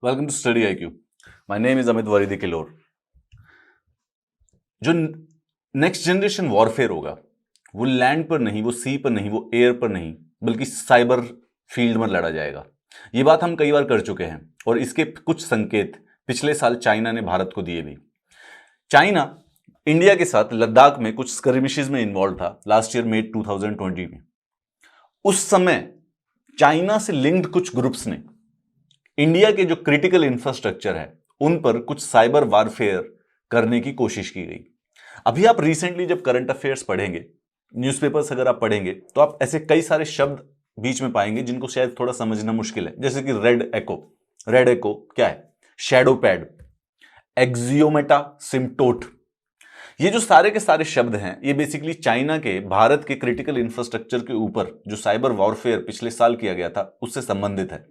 Welcome to study IQ. My name is Amit वरीदी किलोर। जो नेक्स्ट जनरेशन वॉरफेयर होगा वो लैंड पर नहीं, वो सी पर नहीं, वो एयर पर नहीं, बल्कि साइबर फील्ड में लड़ा जाएगा। ये बात हम कई बार कर चुके हैं और इसके कुछ संकेत पिछले साल चाइना ने भारत को दिए भी। चाइना इंडिया के साथ लद्दाख में कुछ स्कर्मिशेस में इन्वॉल्व था लास्ट ईयर मई 2020 में। उस समय चाइना से लिंक्ड कुछ ग्रुप्स ने इंडिया के जो क्रिटिकल इंफ्रास्ट्रक्चर है उन पर कुछ साइबर वारफेयर करने की कोशिश की गई। अभी आप रिसेंटली जब करंट अफेयर्स पढ़ेंगे, न्यूज़पेपर्स अगर आप पढ़ेंगे, तो आप ऐसे कई सारे शब्द बीच में पाएंगे जिनको शायद थोड़ा समझना मुश्किल है, जैसे कि रेड एको। रेड एको क्या है? Shadow pad, axiomatic asymptote. ये जो सारे के सारे शब्द हैं ये बेसिकली चाइना के भारत के क्रिटिकल इंफ्रास्ट्रक्चर के ऊपर जो साइबर वॉरफेयर पिछले साल किया गया था उससे संबंधित है।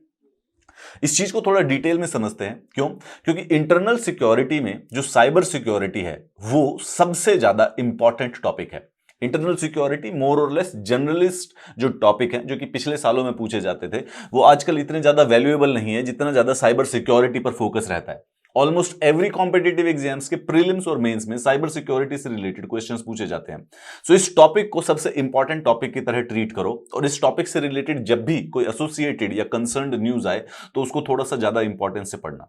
इस चीज को थोड़ा डिटेल में समझते हैं। क्यों? क्योंकि इंटरनल सिक्योरिटी में जो साइबर सिक्योरिटी है वो सबसे ज्यादा इंपॉर्टेंट टॉपिक है। इंटरनल सिक्योरिटी मोर और लेस जनरलिस्ट जो टॉपिक है, जो कि पिछले सालों में पूछे जाते थे, वो आजकल इतने ज्यादा वैल्यूएबल नहीं है जितना ज्यादा साइबर सिक्योरिटी पर फोकस रहता है। ऑलमोस्ट एवरी कॉम्पिटिटिव एग्जाम्स के प्रीलिम्स और मेंस में साइबर सिक्योरिटी से रिलेटेड क्वेश्चंस पूछे जाते हैं। सो इस टॉपिक को सबसे इंपॉर्टेंट टॉपिक की तरह ट्रीट करो और इस टॉपिक से रिलेटेड जब भी कोई एसोसिएटेड या कंसर्न्ड न्यूज आए तो उसको थोड़ा सा ज्यादा इंपॉर्टेंस से पढ़ना।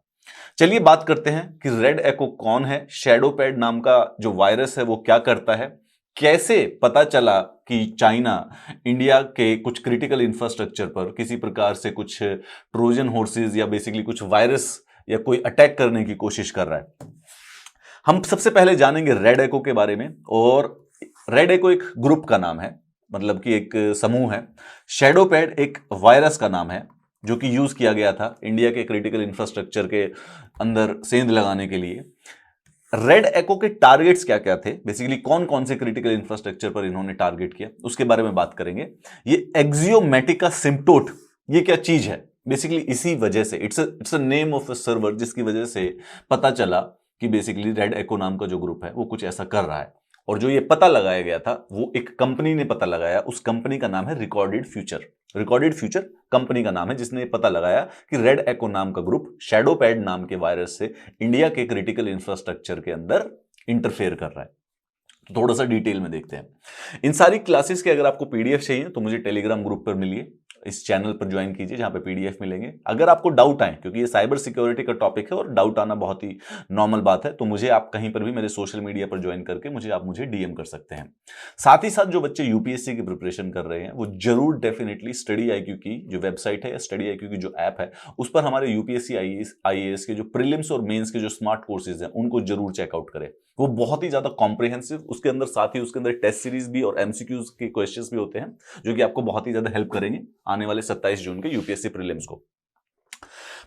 चलिए बात करते हैं कि रेड एको कौन है, शैडो पैड नाम का जो वायरस है वो क्या करता है, कैसे पता चला कि चाइना इंडिया के कुछ क्रिटिकल इंफ्रास्ट्रक्चर पर किसी प्रकार से कुछ ट्रोजन हॉर्सेस या बेसिकली कुछ वायरस या कोई अटैक करने की कोशिश कर रहा है। हम सबसे पहले जानेंगे रेड एको के बारे में। और रेड एको एक ग्रुप का नाम है, मतलब कि एक समूह है। शैडो पैड एक वायरस का नाम है जो कि यूज किया गया था इंडिया के क्रिटिकल इंफ्रास्ट्रक्चर के अंदर सेंध लगाने के लिए। रेड एको के टारगेट्स क्या क्या थे, बेसिकली कौन कौन से क्रिटिकल इंफ्रास्ट्रक्चर पर इन्होंने टारगेट किया, उसके बारे में बात करेंगे। ये एक्सियोमेटिका सिम्टोट ये क्या चीज है? बेसिकली इसी वजह से it's a name of a server, जिसकी वजह से पता चला कि बेसिकली रेड एको नाम का जो ग्रुप है वो कुछ ऐसा कर रहा है। और जो ये पता लगाया गया था वो एक कंपनी ने पता लगाया, उस कंपनी का नाम है recorded future. Recorded future company का नाम है जिसने पता लगाया कि रेड एको नाम का ग्रुप शैडो पैड नाम के वायरस से इंडिया के क्रिटिकल इंफ्रास्ट्रक्चर के अंदर इंटरफेयर कर रहा है। तो थोड़ा सा डिटेल में देखते हैं। इन सारी क्लासेस के अगर आपको पीडीएफ चाहिए तो मुझे टेलीग्राम ग्रुप पर मिलिए, इस चैनल पर ज्वाइन कीजिए जहां पे पीडीएफ मिलेंगे। अगर आपको डाउट आए, क्योंकि ये साइबर सिक्योरिटी का टॉपिक है और डाउट आना बहुत ही नॉर्मल बात है, तो मुझे आप कहीं पर भी मेरे सोशल मीडिया पर ज्वाइन करके मुझे डीएम कर सकते हैं। साथ ही साथ जो बच्चे यूपीएससी की प्रिपरेशन कर रहे हैं वो जरूर डेफिनेटली स्टडी आईक्यू की जो वेबसाइट है या स्टडी आईक्यू की जो ऐप है उस पर हमारे यूपीएससी आईएएस के जो प्रीलिम्स और मेंस के जो स्मार्ट कोर्सेज हैं उनको जरूर चेकआउट करें। वो बहुत ही ज्यादा कॉम्प्रिहेंसिव, उसके अंदर साथ ही उसके अंदर टेस्ट सीरीज भी और एमसीक्यूज के क्वेश्चंस भी होते हैं जो कि आपको बहुत ही ज्यादा हेल्प करेंगे आने वाले 27 जून के यूपीएससी प्रीलिम्स को।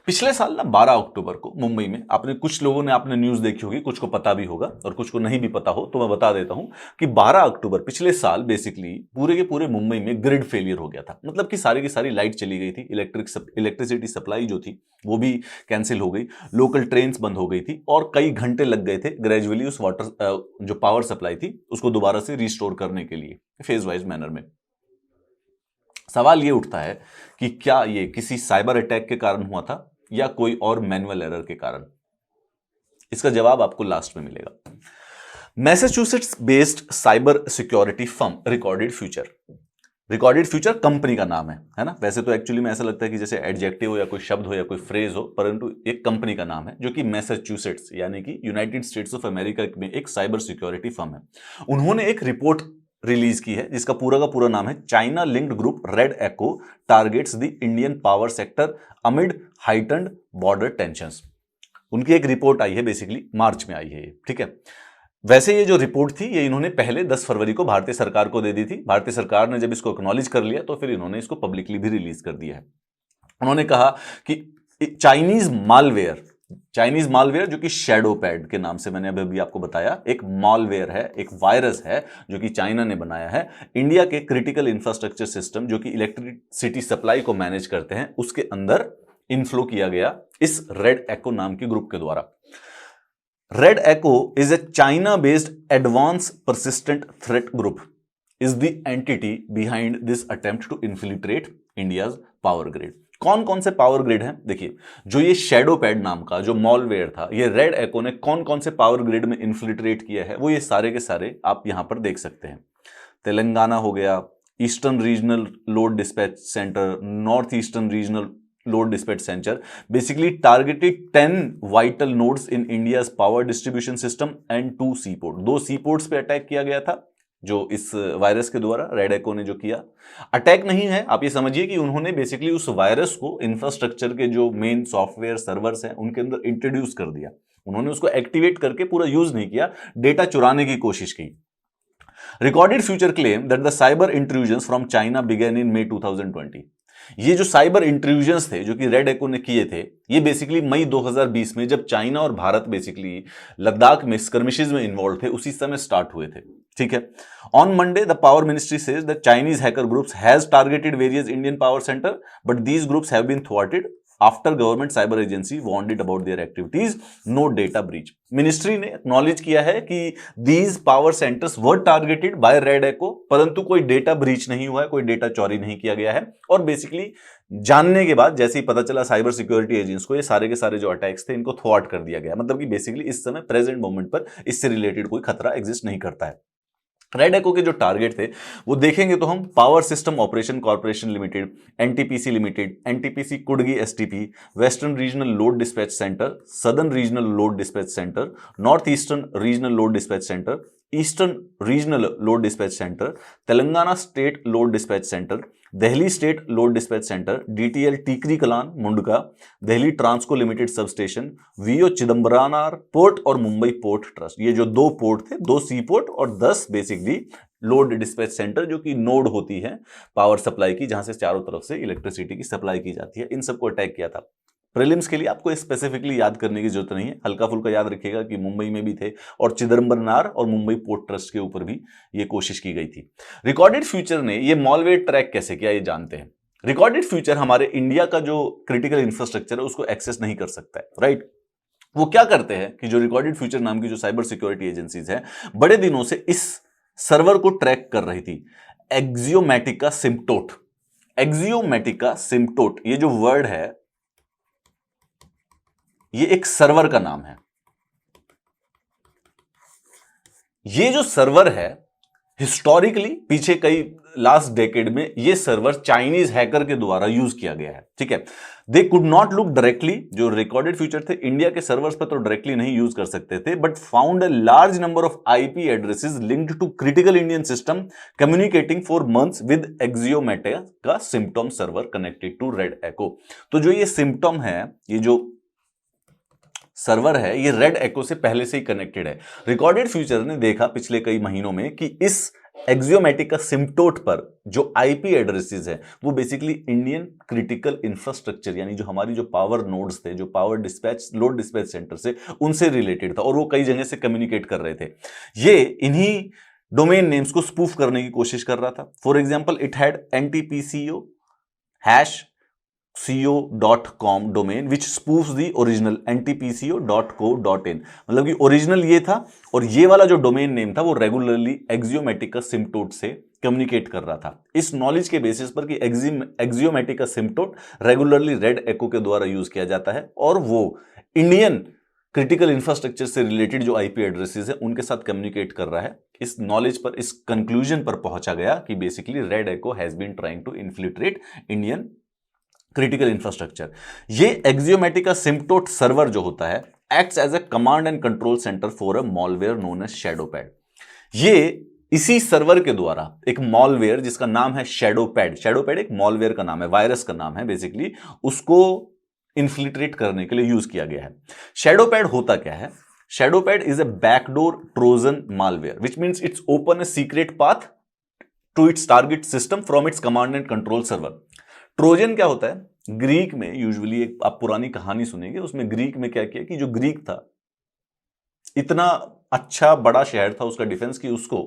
पिछले साल ना 12 अक्टूबर को मुंबई में कुछ लोगों ने आपने न्यूज देखी होगी, कुछ को पता भी होगा और कुछ को नहीं भी पता हो तो मैं बता देता हूं कि 12 अक्टूबर पिछले साल बेसिकली पूरे के पूरे मुंबई में ग्रिड फेलियर हो गया था। मतलब कि सारी की सारी लाइट चली गई थी, इलेक्ट्रिसिटी सप्लाई जो थी वो भी कैंसिल हो गई, लोकल ट्रेन बंद हो गई थी और कई घंटे लग गए थे ग्रेजुअली उस वाटर जो पावर सप्लाई थी उसको दोबारा से रिस्टोर करने के लिए फेज वाइज मैनर में। सवाल ये उठता है कि क्या ये किसी साइबर अटैक के कारण हुआ था या कोई और मैनुअल एरर के कारण? इसका जवाब आपको लास्ट में मिलेगा। Massachusetts based cyber security firm recorded future company का नाम है ना। वैसे तो एक्चुअली में ऐसा लगता है कि जैसे एडजेक्टिव हो या कोई शब्द हो या कोई फ्रेज हो, परंतु एक कंपनी का नाम है जो कि मैसेच्यूसेट्स यानी कि यूनाइटेड स्टेट्स ऑफ अमेरिका में एक साइबर सिक्योरिटी फर्म है। उन्होंने एक रिपोर्ट रिलीज की है जिसका पूरा का पूरा नाम है China linked group red echo targets the Indian power sector amid heightened border tensions. उनकी एक रिपोर्ट आई है, बेसिकली मार्च में आई है ये, ठीक है। वैसे ये जो रिपोर्ट थी ये इन्होंने पहले 10 फरवरी को भारतीय सरकार को दे दी थी। भारतीय सरकार ने जब इसको एक्नॉलेज कर लिया तो फिर इन्होंने इसको पब्लिकली भी रिलीज कर दिया है। उन्होंने कहा कि चाइनीज मालवेयर जो कि शैडो पैड के नाम से मैंने अभी आपको बताया, एक मालवेयर है, एक वायरस है जो कि चाइना ने बनाया है। इंडिया के क्रिटिकल इंफ्रास्ट्रक्चर सिस्टम जो कि इलेक्ट्रिसिटी सप्लाई को मैनेज करते हैं उसके अंदर इनफ्लो किया गया इस रेड एको नाम के ग्रुप के द्वारा। Red Echo is a China based advance persistent threat group is the entity behind this attempt to infiltrate India's power grid. कौन कौन से पावर ग्रिड हैं? देखिए, जो ये शैडो पैड नाम का जो मॉलवेयर था, ये रेड एको ने कौन कौन से पावर ग्रिड में इन्फिल्ट्रेट किया है, वो ये सारे के सारे आप यहां पर देख सकते हैं। तेलंगाना हो गया, eastern regional load dispatch centre, north eastern regional load dispatch centre basically targeted 10 vital nodes in India's power distribution system and 2 C port. 2 सीपोर्ट्स पे अटैक किया गया था जो इस वायरस के द्वारा रेड एको ने जो किया। अटैक नहीं है, आप ये समझिए कि उन्होंने बेसिकली उस वायरस को इंफ्रास्ट्रक्चर के जो मेन सॉफ्टवेयर सर्वर्स हैं उनके अंदर इंट्रोड्यूस कर दिया। उन्होंने उसको एक्टिवेट करके पूरा यूज नहीं किया, डेटा चुराने की कोशिश की। Recorded future claim that the cyber intrusions from China began in May 2020। ये जो साइबर इंट्रूजन्स थे जो कि रेड एको ने किए थे, ये बेसिकली मई 2020 में जब चाइना और भारत बेसिकली लद्दाख में स्कर्मिशेस में इन्वॉल्व थे उसी समय स्टार्ट हुए थे। ठीक है। On Monday the power ministry says that Chinese hacker groups has targeted various Indian power center but these groups have been thwarted after government cyber agency warned about their activities, no data breach. Ministry ने acknowledge किया है कि these power centres were targeted by red echo, परंतु कोई data breach नहीं हुआ है, कोई डेटा चोरी नहीं किया गया है। और बेसिकली जानने के बाद जैसे ही पता चला साइबर सिक्योरिटी एजेंट्स को, ये सारे के सारे जो अटैक्स थे इनको थ्वार्ट कर दिया गया। मतलब कि बेसिकली इस समय प्रेजेंट मोमेंट पर इससे रिलेटेड कोई खतरा एग्जिस्ट नहीं करता है। रेड एको के जो टारगेट थे वो देखेंगे तो हम power system operation corporation limited, NTPC limited, NTPC Kudgi STP, western regional load dispatch centre, southern regional load dispatch centre, north eastern regional load dispatch centre, eastern regional load dispatch centre, Telangana state load dispatch centre, Delhi state load dispatch centre, DTL Tikri Kalan Mundka, Delhi transco limited sub station, VO Chidambaranar port और Mumbai port trust. ये जो 2 port थे, 2 सी port और 10 basically load dispatch centre जो कि node होती है power supply की, जहां से चारों तरफ से इलेक्ट्रिसिटी की सप्लाई की जाती है, इन सबको अटैक किया था। प्रीलिम्स के लिए आपको स्पेसिफिकली याद करने की जरूरत नहीं है, हल्का फुल्का याद रखिएगा कि मुंबई में भी थे और चिदम्बरनार और मुंबई पोर्ट ट्रस्ट के ऊपर भी ये कोशिश की गई थी। रिकॉर्डेड फ्यूचर ने ये मॉलवेयर ट्रैक कैसे किया ये जानते हैं। रिकॉर्डेड फ्यूचर हमारे इंडिया का जो क्रिटिकल इंफ्रास्ट्रक्चर है उसको एक्सेस नहीं कर सकता है, राइट। वो क्या करते हैं कि जो रिकॉर्डेड फ्यूचर नाम की जो साइबर सिक्योरिटी एजेंसीज है बड़े दिनों से इस सर्वर को ट्रैक कर रही थी। एक्सियोमैटिका सिम्प्टोट, एक्सियोमैटिका सिम्प्टोट ये जो वर्ड है ये एक सर्वर का नाम है। ये जो सर्वर है हिस्टोरिकली पीछे कई लास्ट डेकेड में ये सर्वर चाइनीज हैकर के द्वारा यूज किया गया है। ठीक है। They could not look directly, जो रिकॉर्डेड फ्यूचर थे इंडिया के सर्वर्स पर तो डायरेक्टली नहीं यूज कर सकते थे, but found a large number of IP addresses linked to critical Indian system communicating for months with axiomatica का asymptote server connected to red echo. तो जो ये सिम्पटम है, ये जो सर्वर है, ये रेड एको से पहले से ही कनेक्टेड है। रिकॉर्डेड फ्यूचर ने देखा पिछले कई महीनों में कि इस एक्सियोमैटिका सिम्प्टोट पर जो आईपी एड्रेसेस है वो बेसिकली इंडियन क्रिटिकल इंफ्रास्ट्रक्चर यानी जो हमारी जो पावर नोड्स थे, जो power dispatch load dispatch centre से उनसे रिलेटेड था और वो कई जगह से कम्युनिकेट कर रहे थे। ये इन्हीं डोमेन नेम्स को स्पूफ करने की कोशिश कर रहा था। For example it had NTPCO .co.com domain which spoofs the original ntpco.co.in। मतलब कि ओरिजिनल ये था और ये वाला जो डोमेन नेम था वो रेगुलरली एक्सियोमैटिका सिम्प्टोट से कम्युनिकेट कर रहा था। इस नॉलेज के बेसिस पर कि एक्सियोमैटिका सिम्प्टोट रेगुलरली रेड एको के द्वारा यूज किया जाता है और वो इंडियन क्रिटिकल इंफ्रास्ट्रक्चर से रिलेटेड जो आईपी एड्रेसेस है उनके साथ कम्युनिकेट कर रहा है। इस नॉलेज पर, इस कंक्लूजन पर पहुंचा गया कि basically Red Echo has been trying to infiltrate Indian critical infrastructure. ये एक्सियोमैटिका सिम्प्टोट सर्वर जो होता है acts as a command and control centre for a malware known as Shadow Pad. ये इसी सर्वर के द्वारा एक मॉलवेयर जिसका नाम है शैडो पैड, शैडो पैड एक मॉलवेयर का नाम है, वायरस का नाम है बेसिकली, उसको इन्फिल्ट्रेट करने के लिए यूज किया गया है। शैडो पैड होता क्या है? Shadow Pad is a backdoor Trojan malware which means it's open a secret path to its target system from its command and control server. Trojan क्या होता है? ग्रीक में यूजुअली एक आप पुरानी कहानी सुनेंगे, उसमें ग्रीक में क्या किया कि जो ग्रीक था इतना अच्छा बड़ा शहर था उसका डिफेंस की उसको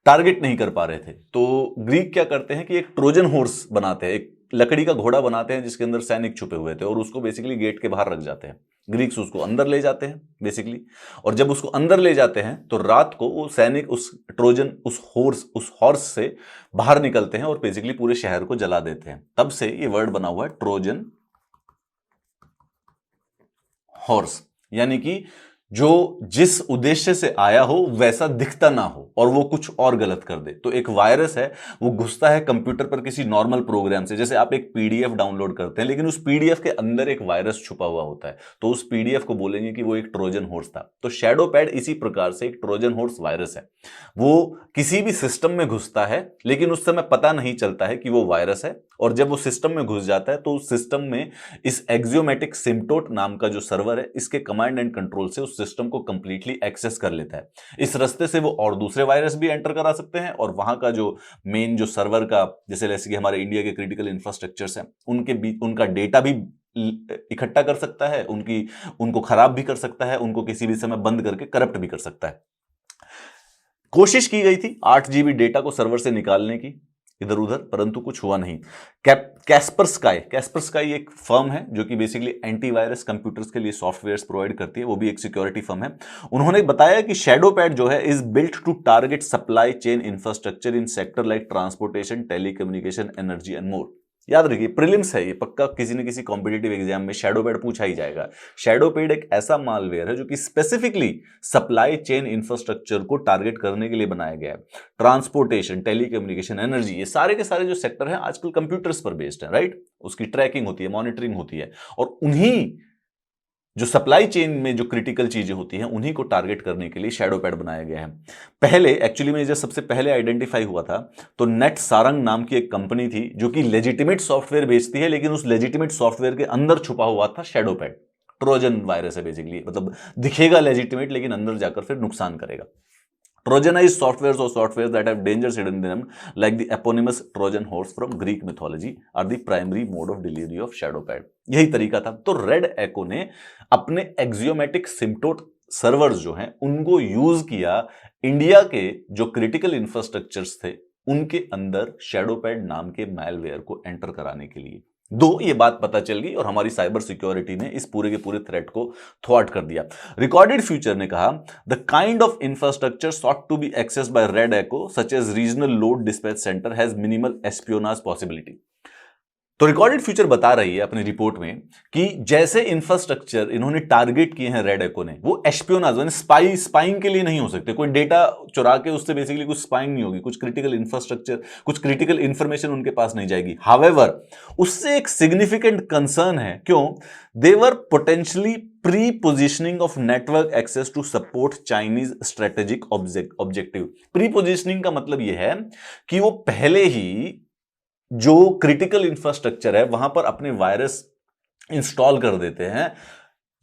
टारगेट नहीं कर पा रहे थे। तो ग्रीक क्या करते हैं कि एक ट्रोजन हॉर्स बनाते हैं, एक लकड़ी का घोड़ा बनाते हैं जिसके अंदर सैनिक छुपे हुए थे और उसको बेसिकली गेट के बाहर रख जाते हैं। ग्रीक्स उसको अंदर ले जाते हैं बेसिकली, और जब उसको अंदर ले जाते हैं तो रात को वो सैनिक उस ट्रोजन उस हॉर्स से बाहर निकलते हैं और बेसिकली पूरे शहर को जला देते हैं। तब से ये वर्ड बना हुआ है ट्रोजन हॉर्स, यानी कि जो जिस उद्देश्य से आया हो वैसा दिखता ना हो और वो कुछ और गलत कर दे। तो एक वायरस है, वो घुसता है कंप्यूटर पर किसी नॉर्मल प्रोग्राम से, जैसे आप एक पीडीएफ डाउनलोड करते हैं लेकिन उस पीडीएफ के अंदर एक वायरस छुपा हुआ होता है, तो उस पीडीएफ को बोलेंगे कि वो एक ट्रोजन हॉर्स था। तो शैडो पैड इसी प्रकार से एक ट्रोजन हॉर्स वायरस है। वो किसी भी सिस्टम में घुसता है लेकिन उस समय पता नहीं चलता है कि वो वायरस है, और जब वो सिस्टम में घुस जाता है तो उस सिस्टम में इस एक्सियोमेटिक सिम्टोट नाम का जो सर्वर है, इसके कमांड एंड कंट्रोल से उस सिस्टम को कंप्लीटली एक्सेस कर लेता है। इस रास्ते से वो और दूसरे वायरस भी एंटर करा सकते हैं और वहां का जो मेन जो सर्वर का, जैसे कि हमारे इंडिया के क्रिटिकल इंफ्रास्ट्रक्चर्स हैं, उनका डेटा भी इकट्ठा कर सकता है, उनको खराब भी कर सकता है, उनको किसी भी समय बंद करके करप्ट भी कर सकता है। कोशिश की गई थी 8 GB डेटा को सर्वर से निकालने की इधर उधर, परंतु कुछ हुआ नहीं। कैस्परस्काई एक फर्म है जो कि बेसिकली एंटीवायरस कंप्यूटर्स के लिए सॉफ्टवेयर्स प्रोवाइड करती है, वो भी एक सिक्योरिटी फर्म है। उन्होंने बताया कि शैडो पैड जो है is built to target supply chain infrastructure in sector like transportation, telecommunication, energy and more. याद रखिए, प्रीलिम्स है ये, पक्का किसी न किसी कॉम्पिटिटिव एग्जाम में शैडो पैड पूछा ही जाएगा। शैडो पैड एक ऐसा मालवेयर है जो कि स्पेसिफिकली सप्लाई चेन इंफ्रास्ट्रक्चर को टारगेट करने के लिए बनाया गया है। ट्रांसपोर्टेशन, टेलीकम्युनिकेशन, एनर्जी, ये सारे के सारे जो सेक्टर हैं आजकल कंप्यूटर्स पर बेस्ड है, राइट। उसकी ट्रैकिंग होती है, मॉनिटरिंग होती है, और उन्हीं जो सप्लाई चेन में जो क्रिटिकल चीजें होती हैं उन्हीं को टारगेट करने के लिए शैडो पैड बनाया गया है। पहले एक्चुअली में जब सबसे पहले आइडेंटिफाई हुआ था तो नेट सारंग नाम की एक कंपनी थी जो कि लेजिटिमेट सॉफ्टवेयर बेचती है, लेकिन उस लेजिटिमेट सॉफ्टवेयर के अंदर छुपा हुआ था शैडो पैड। ट्रोजन वायरस है बेसिकली, मतलब दिखेगा लेजिटिमेट लेकिन अंदर जाकर फिर नुकसान करेगा। Trojanized softwares or softwares that have dangers hidden in them, like the eponymous Trojan horse from Greek mythology, are the primary mode of delivery of Shadowpad। यही तरीका था। तो रेड एको ने अपने एक्सियोमेटिक सिम्टोट सर्वर्स जो हैं उनको यूज किया इंडिया के जो क्रिटिकल इंफ्रास्ट्रक्चर्स थे उनके अंदर शैडोपैड नाम के मैलवेयर को एंटर कराने के लिए। ये बात पता चल गई और हमारी साइबर सिक्योरिटी ने इस पूरे के पूरे थ्रेट को थ्वाट कर दिया। रिकॉर्डेड फ्यूचर ने कहा, the kind of infrastructure sought to be accessed by red Echo such as regional load dispatch centre has minimal espionage possibility. तो रिकॉर्डेड फ्यूचर बता रही है अपनी रिपोर्ट में कि जैसे इंफ्रास्ट्रक्चर इन्होंने टारगेट किए हैं रेड एको ने, वो एस्पियोनाज यानी स्पाइंग के लिए नहीं हो सकते। कोई डेटा चुरा के उससे बेसिकली कुछ स्पाइंग नहीं होगी, कुछ क्रिटिकल इंफ्रास्ट्रक्चर, कुछ क्रिटिकल इंफॉर्मेशन उनके पास नहीं जाएगी। हावेवर उससे एक सिग्निफिकेंट कंसर्न है, क्यों? They were potentially pre positioning of network access to support Chinese strategic objective. Pre positioning का मतलब यह है कि वो पहले ही जो क्रिटिकल इंफ्रास्ट्रक्चर है वहां पर अपने वायरस इंस्टॉल कर देते हैं,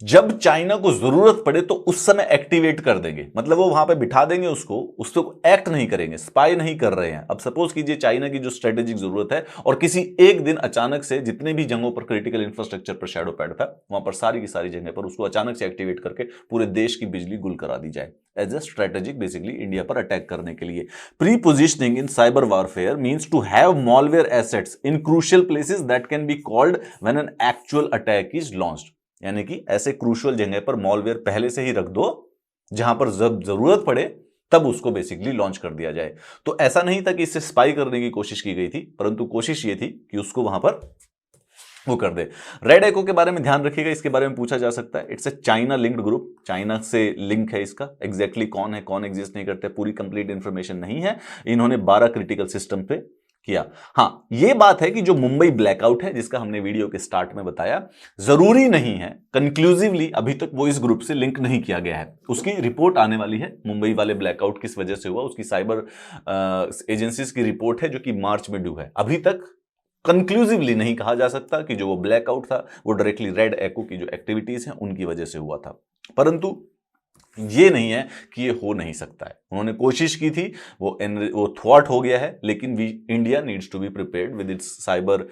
जब चाइना को जरूरत पड़े तो उस समय एक्टिवेट कर देंगे। मतलब वो वहां पे बिठा देंगे उसको एक्ट नहीं करेंगे, स्पाई नहीं कर रहे हैं। अब सपोज कीजिए चाइना की जो स्ट्रेटेजिक जरूरत है और किसी एक दिन अचानक से जितने भी जगहों पर क्रिटिकल इंफ्रास्ट्रक्चर पर शैडो पैड था वहां पर सारी की सारी जगह पर उसको अचानक से एक्टिवेट करके पूरे देश की बिजली गुल करा दी जाए as a strategic basically India पर अटैक करने के लिए। Pre positioning in cyber warfare means to have malware assets in crucial places that can be called when an actual attack is launched. यानी कि ऐसे क्रूशियल जगह पर मॉलवेयर पहले से ही रख दो जहां पर जब जरूरत पड़े तब उसको बेसिकली लॉन्च कर दिया जाए। तो ऐसा नहीं था कि इससे स्पाई करने की कोशिश की गई थी, परंतु कोशिश ये थी कि उसको वहां पर वो कर दे। रेड एको के बारे में ध्यान रखिएगा, इसके बारे में पूछा जा सकता है। It's A China linked group, China से लिंक है इसका। एग्जैक्टली कौन है, कौन एग्जिस्ट नहीं करते, पूरी कंप्लीट इंफॉर्मेशन नहीं है। इन्होंने 12 क्रिटिकल सिस्टम पे किया। हां, यह बात है कि जो मुंबई ब्लैकआउट है जिसका हमने वीडियो के स्टार्ट में बताया, जरूरी नहीं है, कंक्लूसिवली अभी तक वो इस ग्रुप से लिंक नहीं किया गया है। उसकी रिपोर्ट आने वाली है, मुंबई वाले ब्लैकआउट किस वजह से हुआ, उसकी साइबर एजेंसीज की रिपोर्ट है जो कि मार्च में ड्यू है। अभी तक कंक्लूसिवली नहीं कहा जा सकता कि जो वो ब्लैकआउट था वो डायरेक्टली रेड एको की जो एक्टिविटीज हैं उनकी वजह से हुआ था, परंतु ये नहीं है कि ये हो नहीं सकता है। उन्होंने कोशिश की थी, वो थ्वाट हो गया है, लेकिन India needs to be prepared with its cyber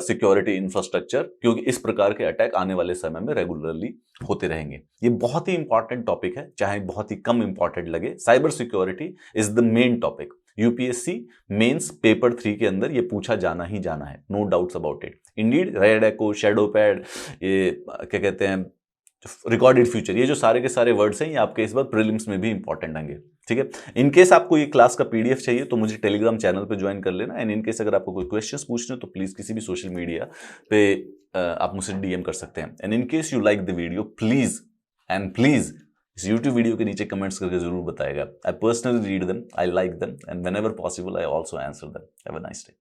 security infrastructure, क्योंकि इस प्रकार के अटैक आने वाले समय में रेगुलरली होते रहेंगे। ये बहुत ही इंपॉर्टेंट टॉपिक है, चाहे बहुत ही कम इंपॉर्टेंट लगे। Cyber security is the main topic. UPSC mains paper 3 के अंदर ये पूछा जाना ही जाना है, no doubts about it. Indeed Red Echo, Shadow Pad, ये क्या कहते हैं, रिकॉर्डेड फ्यूचर, ये जो सारे के सारे वर्ड्स हैं ये आपके इस बार प्रीलिम्स में भी इंपॉर्टेंट आएंगे। ठीक है, इन केस आपको ये क्लास का पीडीएफ चाहिए तो मुझे टेलीग्राम चैनल पे ज्वाइन कर लेना। एंड इन केस अगर आपको कोई क्वेश्चंस पूछने हो तो प्लीज किसी भी सोशल मीडिया पे आप मुझसे डीएम कर सकते हैं। And in case you like the video please इस YouTube वीडियो के नीचे कमेंट्स करके जरूर बताएगा। I personally read them, I like them, and whenever possible I also answer them. Have a nice day.